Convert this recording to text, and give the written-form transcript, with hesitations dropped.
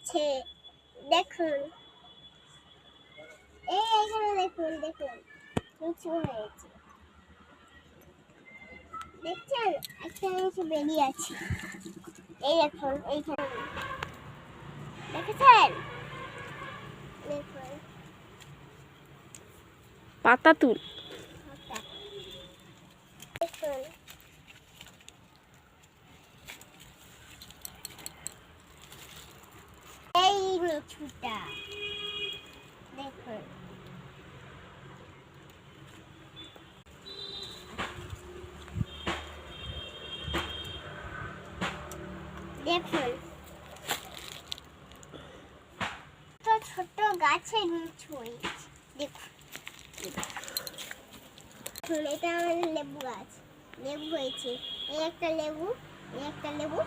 হয়েছে, দেখুন এই এখানে দেখুন দেখুন লিচু হয়েছে, দেখছেন একটা লিচু বেরিয়ে আছে, এই দেখুন এইখানে দেখেছেন, দেখুন পাতা তুল। দেখুন এই লিচুটা দেখুন, দেখুন তো ছোট গাছে লিচু হয়েছে, দেখুন দেখুন এটা আমাদের লেবু গাছ, লেবু হয়েছে, এই একটা লেবু, এই একটা লেবু,